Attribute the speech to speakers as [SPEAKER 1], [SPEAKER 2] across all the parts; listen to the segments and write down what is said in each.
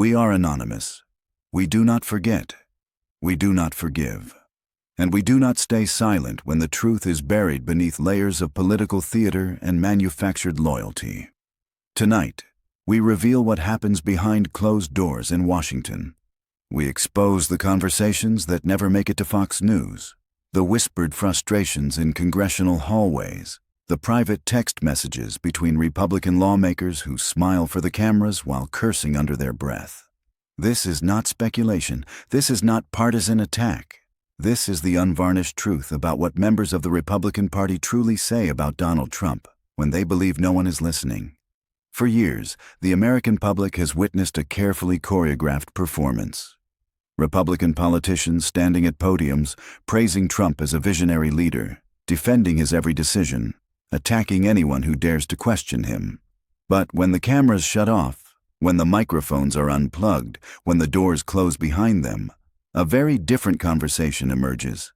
[SPEAKER 1] We are anonymous. We do not forget. We do not forgive. And we do not stay silent when the truth is buried beneath layers of political theater and manufactured loyalty. Tonight, we reveal what happens behind closed doors in Washington. We expose the conversations that never make it to Fox News, the whispered frustrations in congressional hallways, the private text messages between Republican lawmakers who smile for the cameras while cursing under their breath. This is not speculation. This is not partisan attack. This is the unvarnished truth about what members of the Republican Party truly say about Donald Trump when they believe no one is listening. For years, the American public has witnessed a carefully choreographed performance. Republican politicians standing at podiums, praising Trump as a visionary leader, defending his every decision, attacking anyone who dares to question him. But when the cameras shut off, when the microphones are unplugged, when the doors close behind them, a very different conversation emerges.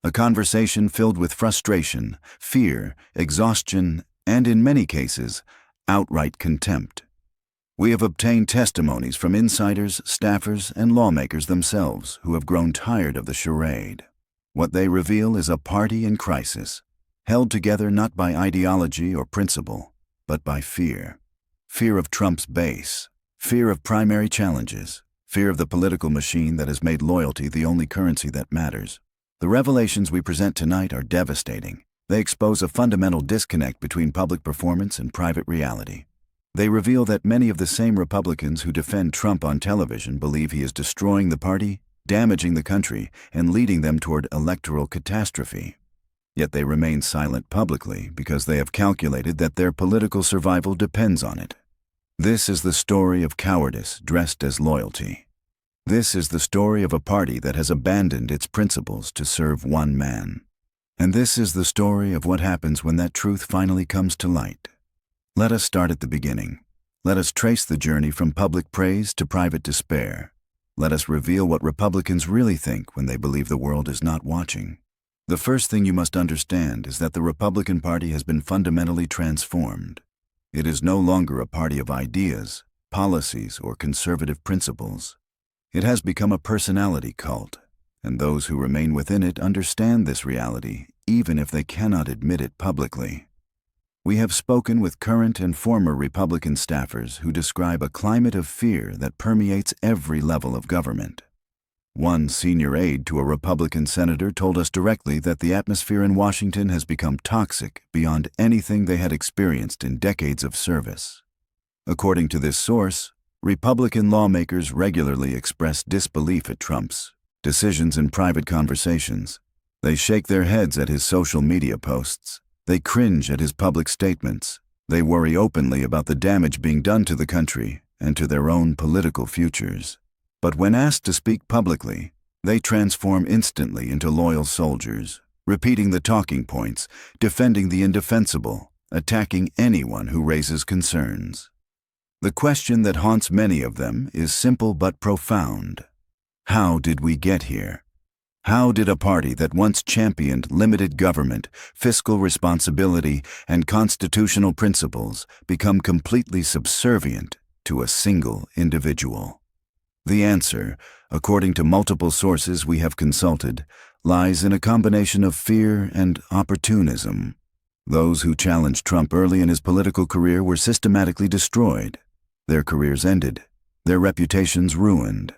[SPEAKER 1] A conversation filled with frustration, fear, exhaustion, and in many cases, outright contempt. We have obtained testimonies from insiders, staffers, and lawmakers themselves who have grown tired of the charade. What they reveal is a party in crisis, held together not by ideology or principle, but by fear. Fear of Trump's base, fear of primary challenges, fear of the political machine that has made loyalty the only currency that matters. The revelations we present tonight are devastating. They expose a fundamental disconnect between public performance and private reality. They reveal that many of the same Republicans who defend Trump on television believe he is destroying the party, damaging the country, and leading them toward electoral catastrophe. Yet they remain silent publicly because they have calculated that their political survival depends on it. This is the story of cowardice dressed as loyalty. This is the story of a party that has abandoned its principles to serve one man. And this is the story of what happens when that truth finally comes to light. Let us start at the beginning. Let us trace the journey from public praise to private despair. Let us reveal what Republicans really think when they believe the world is not watching. The first thing you must understand is that the Republican Party has been fundamentally transformed. It is no longer a party of ideas, policies, or conservative principles. It has become a personality cult, and those who remain within it understand this reality, even if they cannot admit it publicly. We have spoken with current and former Republican staffers who describe a climate of fear that permeates every level of government. One senior aide to a Republican senator told us directly that the atmosphere in Washington has become toxic beyond anything they had experienced in decades of service. According to this source, Republican lawmakers regularly express disbelief at Trump's decisions in private conversations. They shake their heads at his social media posts. They cringe at his public statements. They worry openly about the damage being done to the country and to their own political futures. But when asked to speak publicly, they transform instantly into loyal soldiers, repeating the talking points, defending the indefensible, attacking anyone who raises concerns. The question that haunts many of them is simple but profound. How did we get here? How did a party that once championed limited government, fiscal responsibility, and constitutional principles become completely subservient to a single individual? The answer, according to multiple sources we have consulted, lies in a combination of fear and opportunism. Those who challenged Trump early in his political career were systematically destroyed. Their careers ended, their reputations ruined.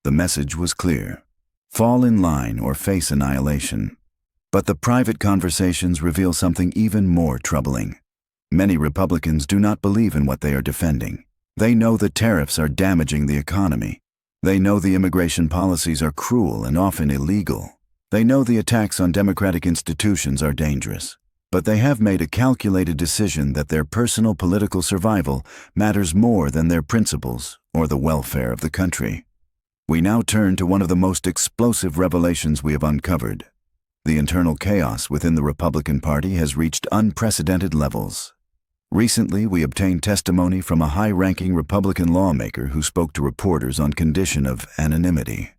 [SPEAKER 1] The message was clear: fall in line or face annihilation. But the private conversations reveal something even more troubling. Many Republicans do not believe in what they are defending. They know the tariffs are damaging the economy. They know the immigration policies are cruel and often illegal. They know the attacks on democratic institutions are dangerous. But they have made a calculated decision that their personal political survival matters more than their principles or the welfare of the country. We now turn to one of the most explosive revelations we have uncovered. The internal chaos within the Republican Party has reached unprecedented levels. Recently, we obtained testimony from a high-ranking Republican lawmaker who spoke to reporters on condition of anonymity.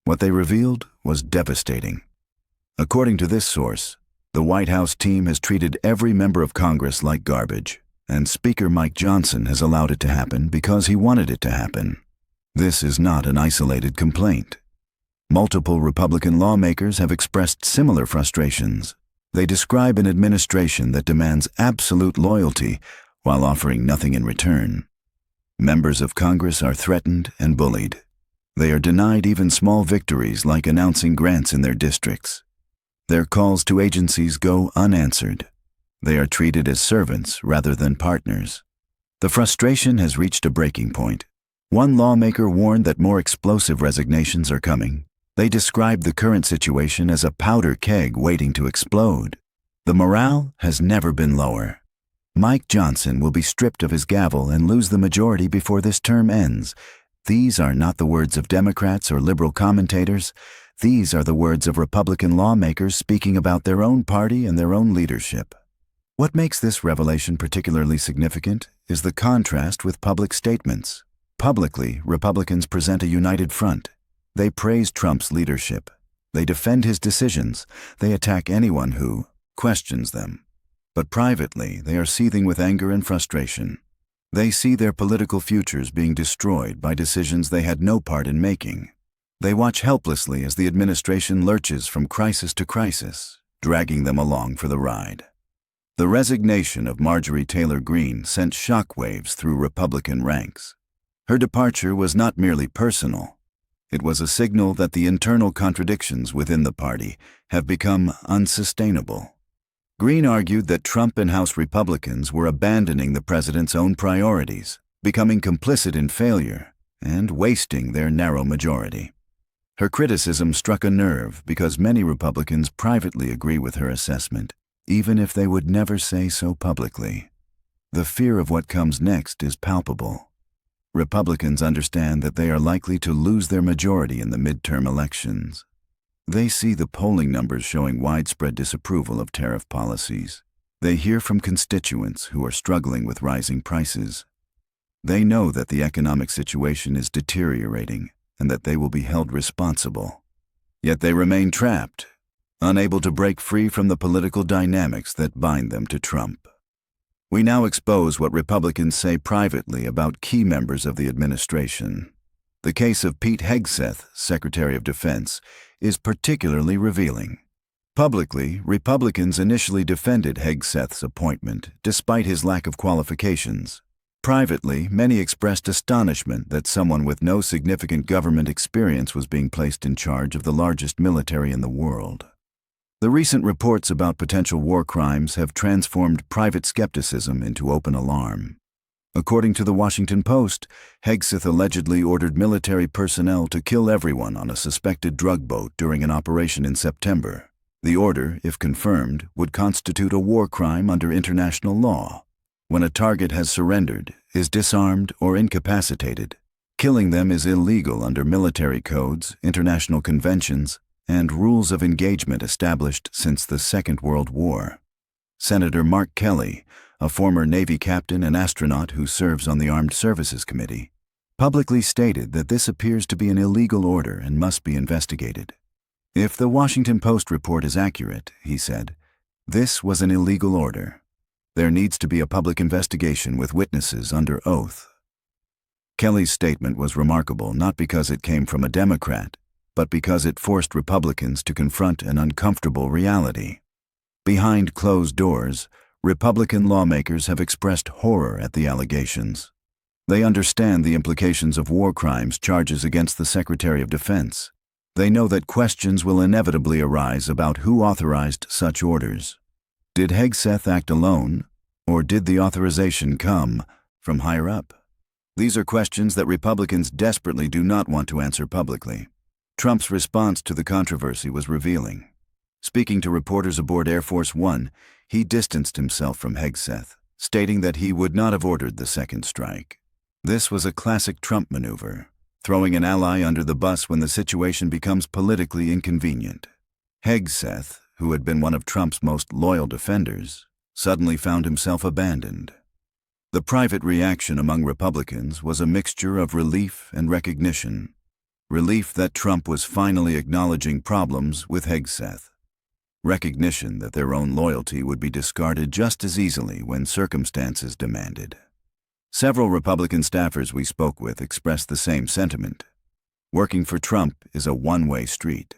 [SPEAKER 1] What they revealed was devastating. According to this source, the White House team has treated every member of Congress like garbage, and Speaker Mike Johnson has allowed it to happen because he wanted it to happen. This is not an isolated complaint. Multiple Republican lawmakers have expressed similar frustrations. They describe an administration that demands absolute loyalty while offering nothing in return. Members of Congress are threatened and bullied. They are denied even small victories like announcing grants in their districts. Their calls to agencies go unanswered. They are treated as servants rather than partners. The frustration has reached a breaking point. One lawmaker warned that more explosive resignations are coming. They described the current situation as a powder keg waiting to explode. The morale has never been lower. Mike Johnson will be stripped of his gavel and lose the majority before this term ends. These are not the words of Democrats or liberal commentators. These are the words of Republican lawmakers speaking about their own party and their own leadership. What makes this revelation particularly significant is the contrast with public statements. Publicly, Republicans present a united front. They praise Trump's leadership. They defend his decisions. They attack anyone who questions them. But privately, they are seething with anger and frustration. They see their political futures being destroyed by decisions they had no part in making. They watch helplessly as the administration lurches from crisis to crisis, dragging them along for the ride. The resignation of Marjorie Taylor Greene sent shockwaves through Republican ranks. Her departure was not merely personal. It was a signal that the internal contradictions within the party have become unsustainable. Greene argued that Trump and House Republicans were abandoning the president's own priorities, becoming complicit in failure, and wasting their narrow majority. Her criticism struck a nerve because many Republicans privately agree with her assessment, even if they would never say so publicly. The fear of what comes next is palpable. Republicans understand that they are likely to lose their majority in the midterm elections. They see the polling numbers showing widespread disapproval of tariff policies. They hear from constituents who are struggling with rising prices. They know that the economic situation is deteriorating and that they will be held responsible. Yet they remain trapped, unable to break free from the political dynamics that bind them to Trump. We now expose what Republicans say privately about key members of the administration. The case of Pete Hegseth, Secretary of Defense, is particularly revealing. Publicly, Republicans initially defended Hegseth's appointment, despite his lack of qualifications. Privately, many expressed astonishment that someone with no significant government experience was being placed in charge of the largest military in the world. The recent reports about potential war crimes have transformed private skepticism into open alarm. According to the Washington Post, Hegseth allegedly ordered military personnel to kill everyone on a suspected drug boat during an operation in September. The order, if confirmed, would constitute a war crime under international law. When a target has surrendered, is disarmed, or incapacitated, killing them is illegal under military codes, international conventions, and rules of engagement established since the Second World War. Senator Mark Kelly, a former Navy captain and astronaut who serves on the Armed Services Committee, publicly stated that this appears to be an illegal order and must be investigated. If the Washington Post report is accurate, he said, this was an illegal order. There needs to be a public investigation with witnesses under oath. Kelly's statement was remarkable not because it came from a Democrat, but because it forced Republicans to confront an uncomfortable reality. Behind closed doors, Republican lawmakers have expressed horror at the allegations. They understand the implications of war crimes charges against the Secretary of Defense. They know that questions will inevitably arise about who authorized such orders. Did Hegseth act alone, or did the authorization come from higher up? These are questions that Republicans desperately do not want to answer publicly. Trump's response to the controversy was revealing. Speaking to reporters aboard Air Force One, he distanced himself from Hegseth, stating that he would not have ordered the second strike. This was a classic Trump maneuver, throwing an ally under the bus when the situation becomes politically inconvenient. Hegseth, who had been one of Trump's most loyal defenders, suddenly found himself abandoned. The private reaction among Republicans was a mixture of relief and recognition. Relief that Trump was finally acknowledging problems with Hegseth. Recognition that their own loyalty would be discarded just as easily when circumstances demanded. Several Republican staffers we spoke with expressed the same sentiment. Working for Trump is a one-way street.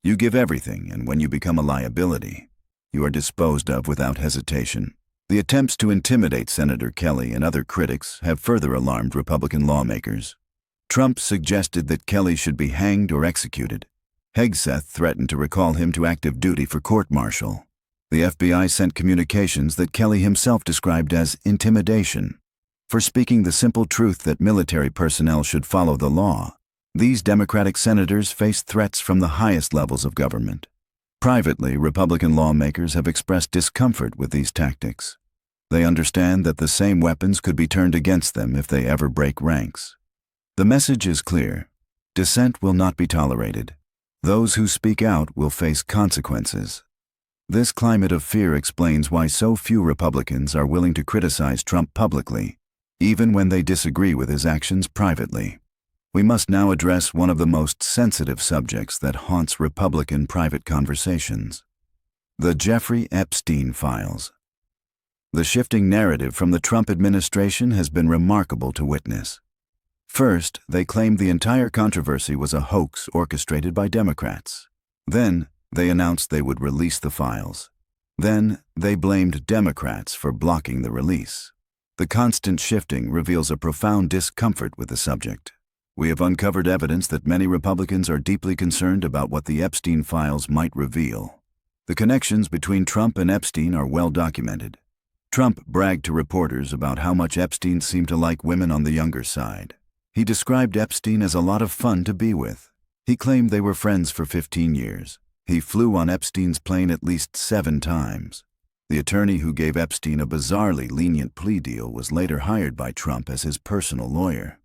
[SPEAKER 1] You give everything, and when you become a liability, you are disposed of without hesitation. The attempts to intimidate Senator Kelly and other critics have further alarmed Republican lawmakers. Trump suggested that Kelly should be hanged or executed. Hegseth threatened to recall him to active duty for court-martial. The FBI sent communications that Kelly himself described as intimidation for speaking the simple truth that military personnel should follow the law. These Democratic senators faced threats from the highest levels of government. Privately, Republican lawmakers have expressed discomfort with these tactics. They understand that the same weapons could be turned against them if they ever break ranks. The message is clear. Dissent will not be tolerated. Those who speak out will face consequences. This climate of fear explains why so few Republicans are willing to criticize Trump publicly, even when they disagree with his actions privately. We must now address one of the most sensitive subjects that haunts Republican private conversations: the Jeffrey Epstein files. The shifting narrative from the Trump administration has been remarkable to witness. First, they claimed the entire controversy was a hoax orchestrated by Democrats. Then, they announced they would release the files. Then, they blamed Democrats for blocking the release. The constant shifting reveals a profound discomfort with the subject. We have uncovered evidence that many Republicans are deeply concerned about what the Epstein files might reveal. The connections between Trump and Epstein are well documented. Trump bragged to reporters about how much Epstein seemed to like women on the younger side. He described Epstein as a lot of fun to be with. He claimed they were friends for 15 years. He flew on Epstein's plane at least 7 times. The attorney who gave Epstein a bizarrely lenient plea deal was later hired by Trump as his personal lawyer.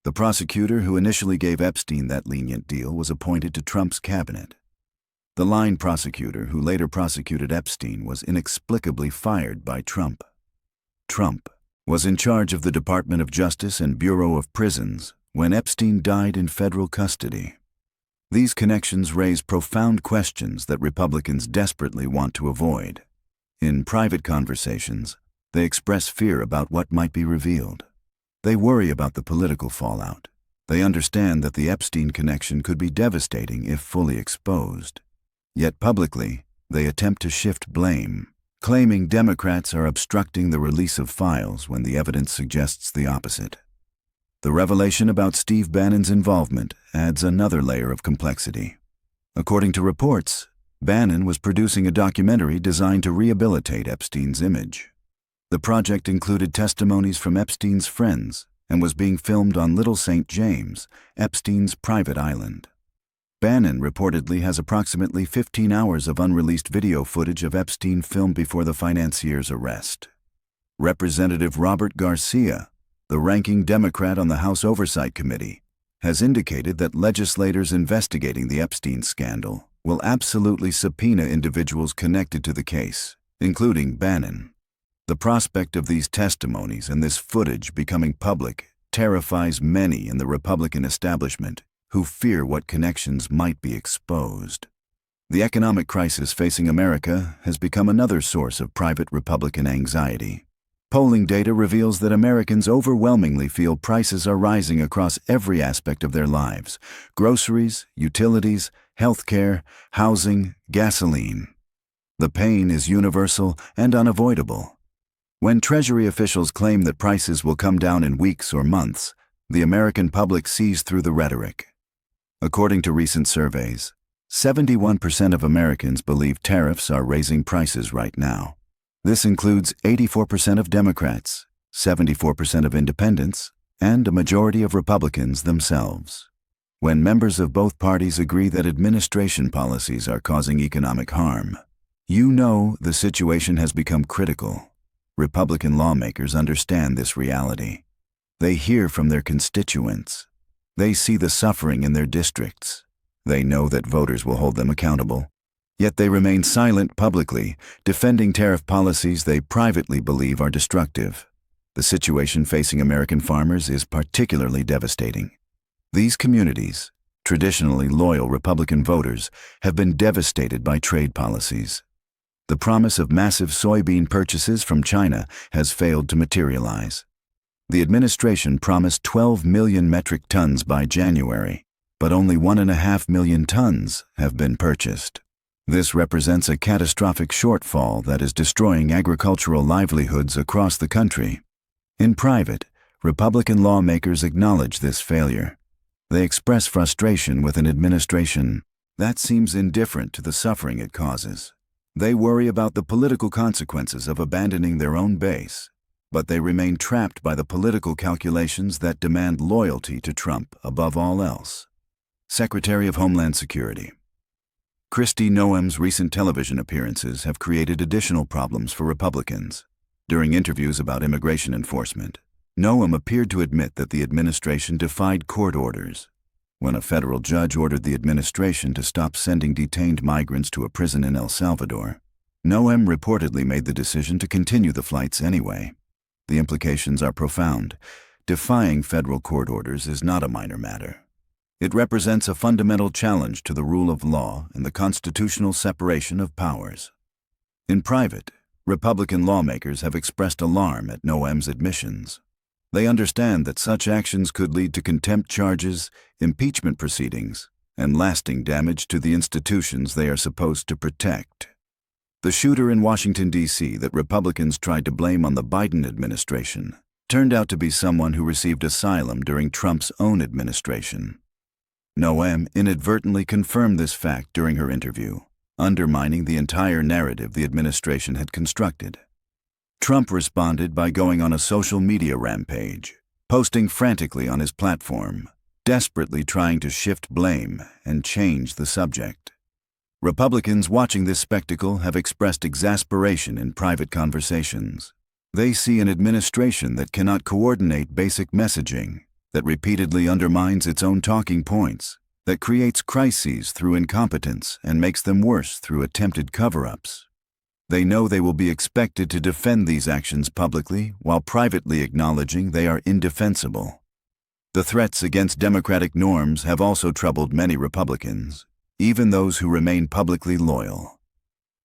[SPEAKER 1] The prosecutor who initially gave Epstein that lenient deal was appointed to Trump's cabinet. The line prosecutor who later prosecuted Epstein was inexplicably fired by Trump. Trump was in charge of the Department of Justice and Bureau of Prisons when Epstein died in federal custody. These connections raise profound questions that Republicans desperately want to avoid. In private conversations, they express fear about what might be revealed. They worry about the political fallout. They understand that the Epstein connection could be devastating if fully exposed. Yet publicly, they attempt to shift blame, claiming Democrats are obstructing the release of files when the evidence suggests the opposite. The revelation about Steve Bannon's involvement adds another layer of complexity. According to reports, Bannon was producing a documentary designed to rehabilitate Epstein's image. The project included testimonies from Epstein's friends and was being filmed on Little St. James, Epstein's private island. Bannon reportedly has approximately 15 hours of unreleased video footage of Epstein filmed before the financier's arrest. Representative Robert Garcia, the ranking Democrat on the House Oversight Committee, has indicated that legislators investigating the Epstein scandal will absolutely subpoena individuals connected to the case, including Bannon. The prospect of these testimonies and this footage becoming public terrifies many in the Republican establishment who fear what connections might be exposed. The economic crisis facing America has become another source of private Republican anxiety. Polling data reveals that Americans overwhelmingly feel prices are rising across every aspect of their lives: groceries, utilities, healthcare, housing, gasoline. The pain is universal and unavoidable. When Treasury officials claim that prices will come down in weeks or months, the American public sees through the rhetoric. According to recent surveys, 71% of Americans believe tariffs are raising prices right now. This includes 84% of Democrats, 74% of independents, and a majority of Republicans themselves. When members of both parties agree that administration policies are causing economic harm, you know the situation has become critical. Republican lawmakers understand this reality. They hear from their constituents. They see the suffering in their districts. They know that voters will hold them accountable. Yet they remain silent publicly, defending tariff policies they privately believe are destructive. The situation facing American farmers is particularly devastating. These communities, traditionally loyal Republican voters, have been devastated by trade policies. The promise of massive soybean purchases from China has failed to materialize. The administration promised 12 million metric tons by January, but only 1.5 million tons have been purchased. This represents a catastrophic shortfall that is destroying agricultural livelihoods across the country. In private, Republican lawmakers acknowledge this failure. They express frustration with an administration that seems indifferent to the suffering it causes. They worry about the political consequences of abandoning their own base, but they remain trapped by the political calculations that demand loyalty to Trump above all else. Secretary of Homeland Security. Kristi Noem's recent television appearances have created additional problems for Republicans. During interviews about immigration enforcement, Noem appeared to admit that the administration defied court orders. When a federal judge ordered the administration to stop sending detained migrants to a prison in El Salvador, Noem reportedly made the decision to continue the flights anyway. The implications are profound. Defying federal court orders is not a minor matter. It represents a fundamental challenge to the rule of law and the constitutional separation of powers. In private, Republican lawmakers have expressed alarm at Noem's admissions. They understand that such actions could lead to contempt charges, impeachment proceedings, and lasting damage to the institutions they are supposed to protect. The shooter in Washington, D.C. that Republicans tried to blame on the Biden administration turned out to be someone who received asylum during Trump's own administration. Noem inadvertently confirmed this fact during her interview, undermining the entire narrative the administration had constructed. Trump responded by going on a social media rampage, posting frantically on his platform, desperately trying to shift blame and change the subject. Republicans watching this spectacle have expressed exasperation in private conversations. They see an administration that cannot coordinate basic messaging, that repeatedly undermines its own talking points, that creates crises through incompetence and makes them worse through attempted cover-ups. They know they will be expected to defend these actions publicly while privately acknowledging they are indefensible. The threats against democratic norms have also troubled many Republicans, even those who remain publicly loyal.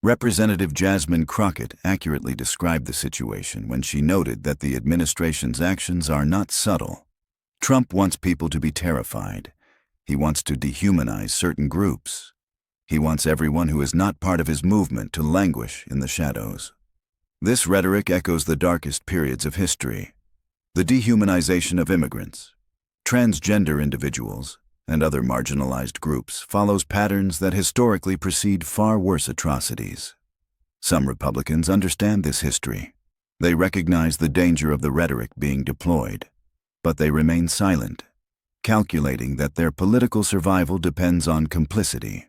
[SPEAKER 1] Representative Jasmine Crockett accurately described the situation when she noted that the administration's actions are not subtle. Trump wants people to be terrified. He wants to dehumanize certain groups. He wants everyone who is not part of his movement to languish in the shadows. This rhetoric echoes the darkest periods of history. The dehumanization of immigrants, transgender individuals, and other marginalized groups follows patterns that historically precede far worse atrocities. Some Republicans understand this history. They recognize the danger of the rhetoric being deployed, but they remain silent, calculating that their political survival depends on complicity.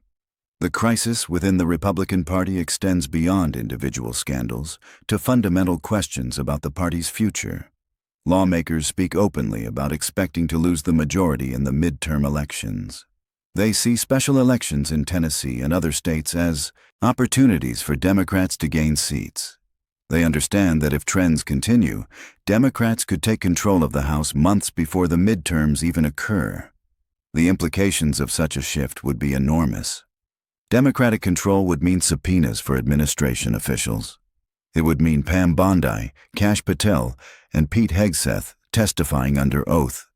[SPEAKER 1] The crisis within the Republican Party extends beyond individual scandals to fundamental questions about the party's future. Lawmakers speak openly about expecting to lose the majority in the midterm elections. They see special elections in Tennessee and other states as opportunities for Democrats to gain seats. They understand that if trends continue, Democrats could take control of the House months before the midterms even occur. The implications of such a shift would be enormous. Democratic control would mean subpoenas for administration officials. It would mean Pam Bondi, Kash Patel, and Pete Hegseth testifying under oath.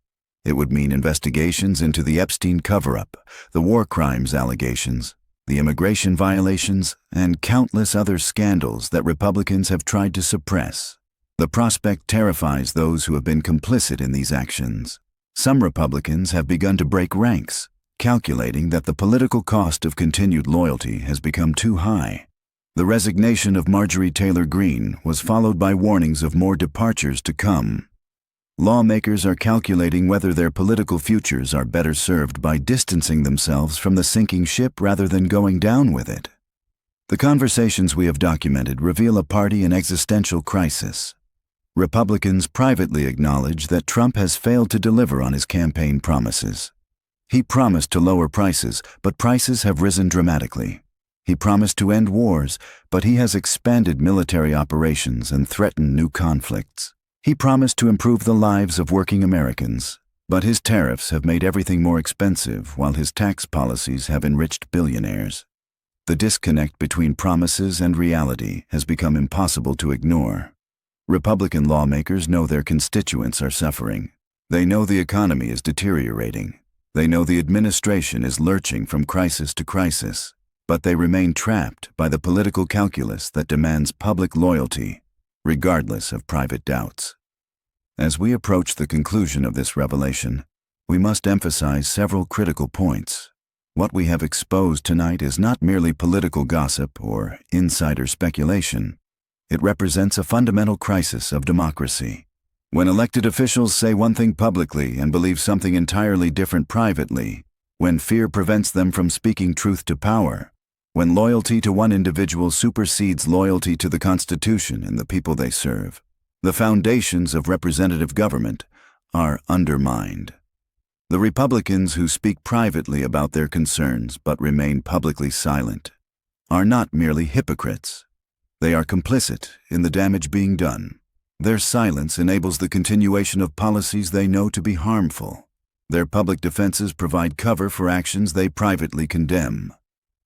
[SPEAKER 1] It would mean investigations into the Epstein cover-up, the war crimes allegations, the immigration violations, and countless other scandals that Republicans have tried to suppress. The prospect terrifies those who have been complicit in these actions. Some Republicans have begun to break ranks, calculating that the political cost of continued loyalty has become too high. The resignation of Marjorie Taylor Greene was followed by warnings of more departures to come. Lawmakers are calculating whether their political futures are better served by distancing themselves from the sinking ship rather than going down with it. The conversations we have documented reveal a party in existential crisis. Republicans privately acknowledge that Trump has failed to deliver on his campaign promises. He promised to lower prices, but prices have risen dramatically. He promised to end wars, but he has expanded military operations and threatened new conflicts. He promised to improve the lives of working Americans, but his tariffs have made everything more expensive while his tax policies have enriched billionaires. The disconnect between promises and reality has become impossible to ignore. Republican lawmakers know their constituents are suffering. They know the economy is deteriorating. They know the administration is lurching from crisis to crisis, but they remain trapped by the political calculus that demands public loyalty, regardless of private doubts. As we approach the conclusion of this revelation, we must emphasize several critical points. What we have exposed tonight is not merely political gossip or insider speculation. It represents a fundamental crisis of democracy. When elected officials say one thing publicly and believe something entirely different privately, when fear prevents them from speaking truth to power, when loyalty to one individual supersedes loyalty to the Constitution and the people they serve, the foundations of representative government are undermined. The Republicans who speak privately about their concerns but remain publicly silent are not merely hypocrites. They are complicit in the damage being done. Their silence enables the continuation of policies they know to be harmful. Their public defenses provide cover for actions they privately condemn.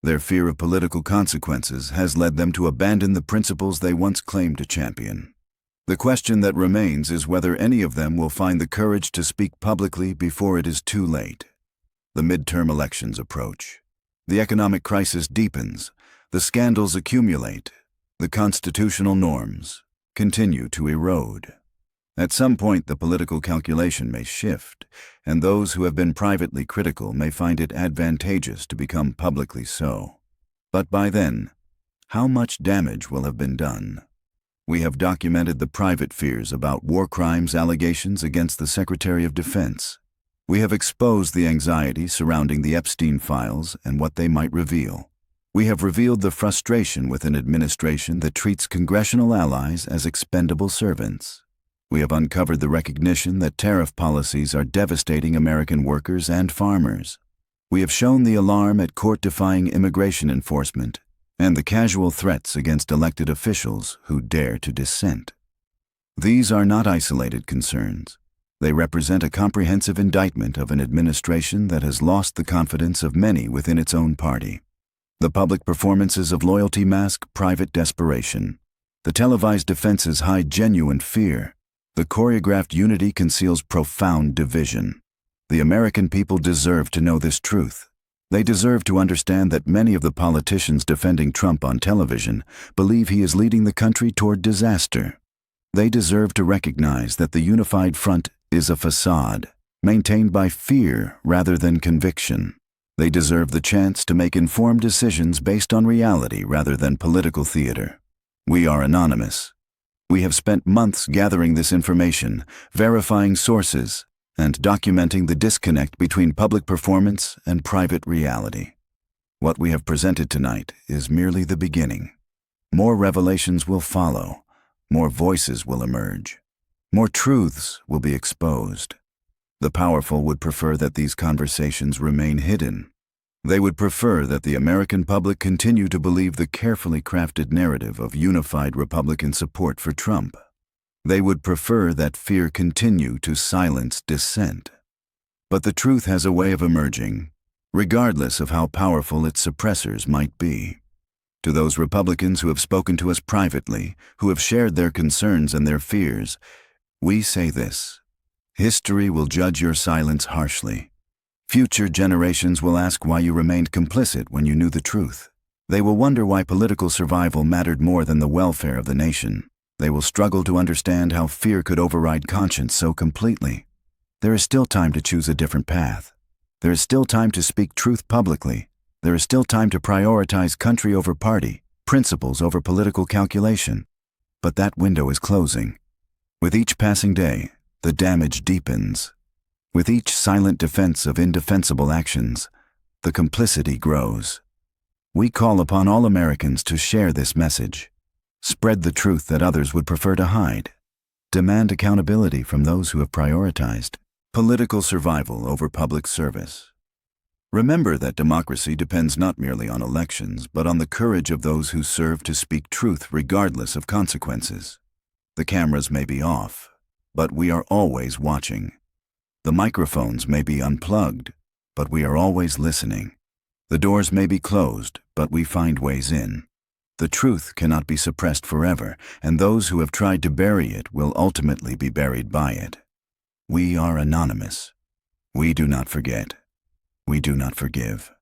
[SPEAKER 1] Their fear of political consequences has led them to abandon the principles they once claimed to champion. The question that remains is whether any of them will find the courage to speak publicly before it is too late. The midterm elections approach. The economic crisis deepens. The scandals accumulate. The constitutional norms continue to erode. At some point, the political calculation may shift, and those who have been privately critical may find it advantageous to become publicly so. But by then, how much damage will have been done? We have documented the private fears about war crimes allegations against the Secretary of Defense. We have exposed the anxiety surrounding the Epstein files and what they might reveal. We have revealed the frustration with an administration that treats congressional allies as expendable servants. We have uncovered the recognition that tariff policies are devastating American workers and farmers. We have shown the alarm at court-defying immigration enforcement and the casual threats against elected officials who dare to dissent. These are not isolated concerns. They represent a comprehensive indictment of an administration that has lost the confidence of many within its own party. The public performances of loyalty mask private desperation. The televised defenses hide genuine fear. The choreographed unity conceals profound division. The American people deserve to know this truth. They deserve to understand that many of the politicians defending Trump on television believe he is leading the country toward disaster. They deserve to recognize that the unified front is a facade, maintained by fear rather than conviction. They deserve the chance to make informed decisions based on reality rather than political theater. We are anonymous. We have spent months gathering this information, verifying sources, and documenting the disconnect between public performance and private reality. What we have presented tonight is merely the beginning. More revelations will follow. More voices will emerge. More truths will be exposed. The powerful would prefer that these conversations remain hidden. They would prefer that the American public continue to believe the carefully crafted narrative of unified Republican support for Trump. They would prefer that fear continue to silence dissent. But the truth has a way of emerging, regardless of how powerful its suppressors might be. To those Republicans who have spoken to us privately, who have shared their concerns and their fears, we say this: history will judge your silence harshly. Future generations will ask why you remained complicit when you knew the truth. They will wonder why political survival mattered more than the welfare of the nation. They will struggle to understand how fear could override conscience so completely. There is still time to choose a different path. There is still time to speak truth publicly. There is still time to prioritize country over party, principles over political calculation. But that window is closing. With each passing day, the damage deepens. With each silent defense of indefensible actions, the complicity grows. We call upon all Americans to share this message. Spread the truth that others would prefer to hide. Demand accountability from those who have prioritized political survival over public service. Remember that democracy depends not merely on elections, but on the courage of those who serve to speak truth regardless of consequences. The cameras may be off, but we are always watching. The microphones may be unplugged, but we are always listening. The doors may be closed, but we find ways in. The truth cannot be suppressed forever, and those who have tried to bury it will ultimately be buried by it. We are anonymous. We do not forget. We do not forgive.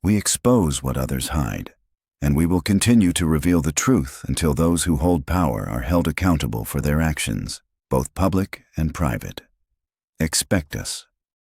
[SPEAKER 1] We expose what others hide, and we will continue to reveal the truth until those who hold power are held accountable for their actions, both public and private. Expect us.